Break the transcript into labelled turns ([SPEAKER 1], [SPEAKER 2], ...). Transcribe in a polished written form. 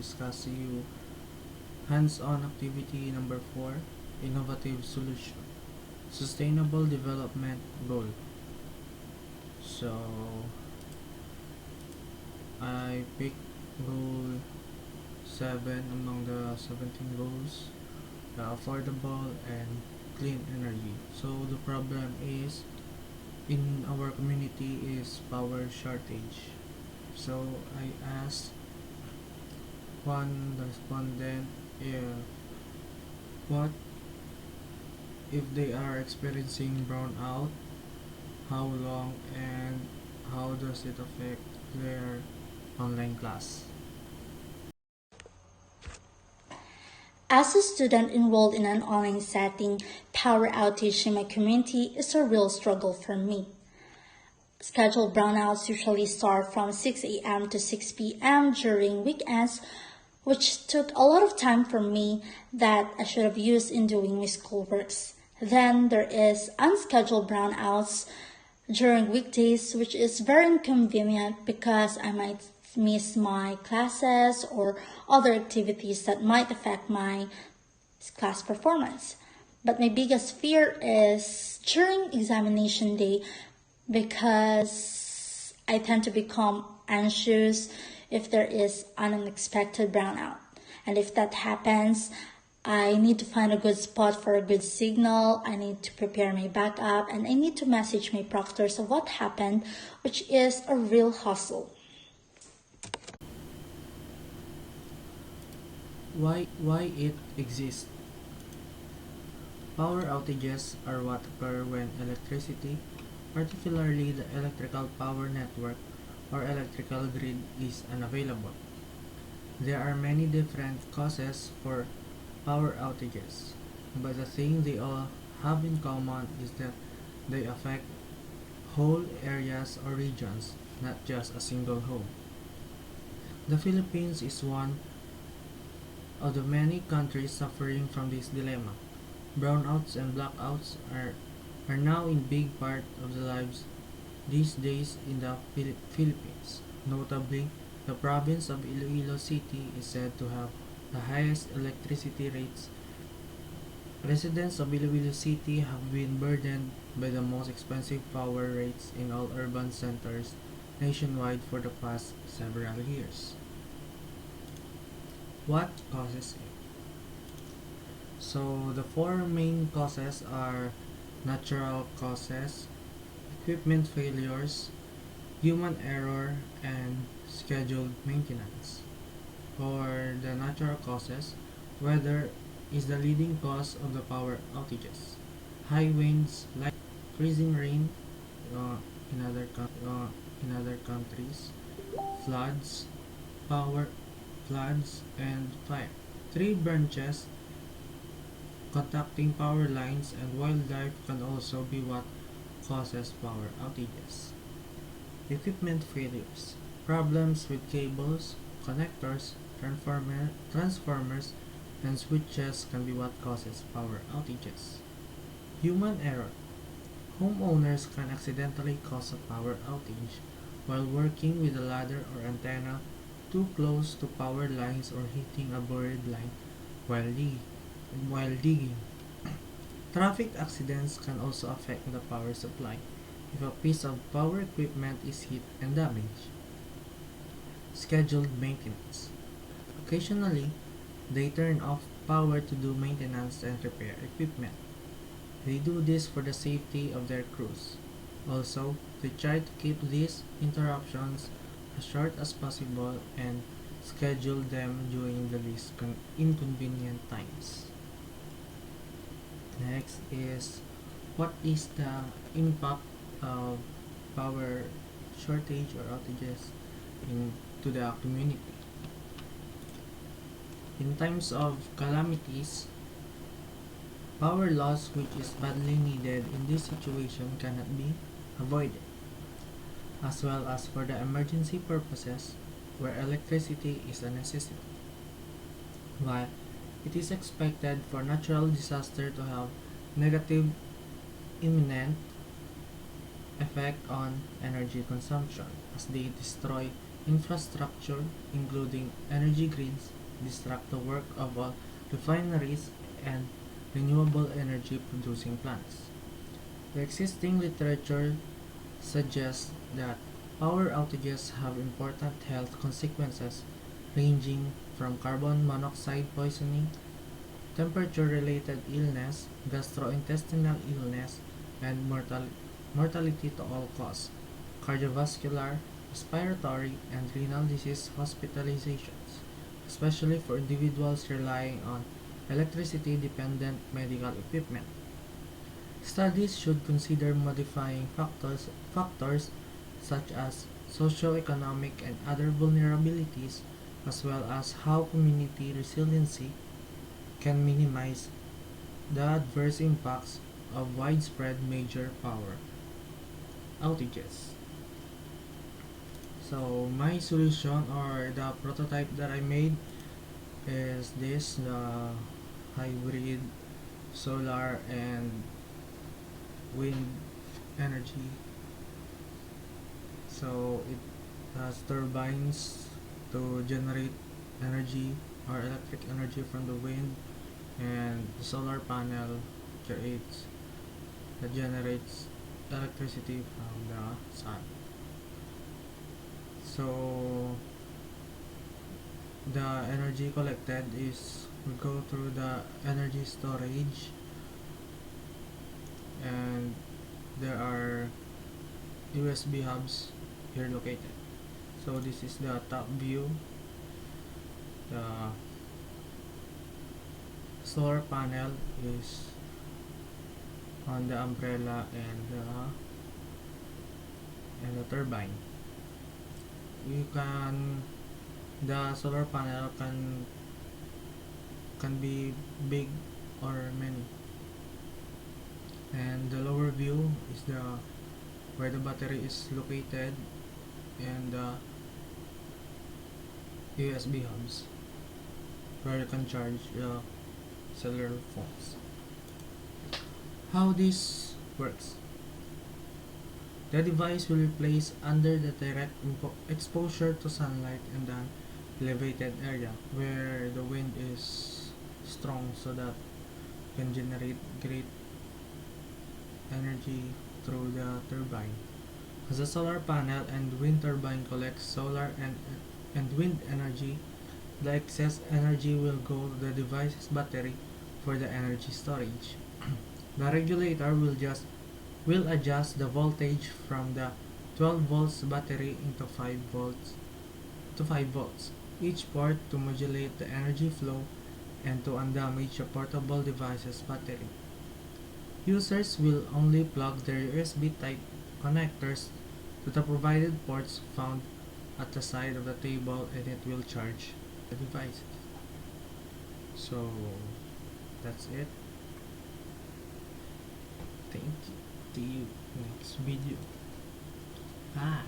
[SPEAKER 1] discuss you hands-on activity number 4, innovative solution, sustainable development goal. So I picked goal 7 among the 17 goals, affordable and clean energy. So the problem is in our community is power shortage. So I asked one respondent if what if they are experiencing brownout, how long, and how does it affect their online class.
[SPEAKER 2] As a student enrolled in an online setting, power outage in my community is a real struggle for me. Scheduled brownouts usually start from 6 a.m. to 6 p.m. during weekends, which took a lot of time from me that I should have used in doing my schoolworks. Then there is unscheduled brownouts during weekdays, which is very inconvenient because I might miss my classes or other activities that might affect my class performance. But my biggest fear is during examination day because I tend to become anxious if there is an unexpected brownout. And if that happens, I need to find a good spot for a good signal, I need to prepare my backup, and I need to message my proctors of what happened, which is a real hustle.
[SPEAKER 1] Why it exists? Power outages are what occur when electricity, particularly the electrical power network or electrical grid, is unavailable. There are many different causes for power outages, but the thing they all have in common is that they affect whole areas or regions, not just a single home. The Philippines is one of the many countries suffering from this dilemma. Brownouts and blackouts are now in big part of the lives these days in the Philippines. Notably, the province of Iloilo City is said to have the highest electricity rates. Residents of Iloilo City have been burdened by the most expensive power rates in all urban centers nationwide for the past several years. What causes it? So the four main causes are natural causes, equipment failures, human error, and scheduled maintenance. For the natural causes, weather is the leading cause of the power outages. High winds, like freezing rain uh, in other countries, floods, power floods, and fire. Tree branches contacting power lines and wildlife can also be what causes power outages. Equipment failures. Problems with cables, connectors, transformers, and switches can be what causes power outages. Human error. Homeowners can accidentally cause a power outage while working with a ladder or antenna too close to power lines or hitting a buried line while, digging. Traffic accidents can also affect the power supply if a piece of power equipment is hit and damaged. Scheduled maintenance. Occasionally, they turn off power to do maintenance and repair equipment. They do this for the safety of their crews. Also, they try to keep these interruptions as short as possible and schedule them during the least inconvenient times. Next is what is the impact of power shortage or outages to the community. In times of calamities, power loss, which is badly needed in this situation, cannot be avoided, as well as for the emergency purposes where electricity is a necessity. While it is expected for natural disaster to have negative imminent effect on energy consumption as they destroy infrastructure, including energy grids, disrupt the work of all refineries and renewable energy producing plants. The existing literature suggests that power outages have important health consequences ranging from carbon monoxide poisoning, temperature related illness, gastrointestinal illness, and mortality to all cause, cardiovascular, respiratory, and renal disease hospitalizations, especially for individuals relying on electricity dependent medical equipment. Studies should consider modifying factors such as socioeconomic and other vulnerabilities, as well as how community resiliency can minimize the adverse impacts of widespread major power outages. So my solution or the prototype that I made is this, the hybrid solar and wind energy. So it has turbines to generate energy or electric energy from the wind, and the solar panel creates that generates electricity from the sun. So the energy collected is we go through the energy storage, and there are USB hubs here located. So this is the top view. The solar panel is on the umbrella and the turbine. You can the solar panel can be big or many, and the lower view is the where the battery is located, and the USB hubs where you can charge the cellular phones. How this works: the device will be placed under the direct exposure to sunlight in the elevated area where the wind is strong, so that can generate great energy through the turbine. As the solar panel and wind turbine collects solar and wind energy, the excess energy will go to the device's battery for the energy storage. The regulator will adjust the voltage from the 12 volts battery into 5 volts each port to modulate the energy flow and to undamage the portable device's battery. Users will only plug their USB type connectors to the provided ports found at the side of the table, and it will charge the devices. So that's it. Thank you. See you next video. Bye.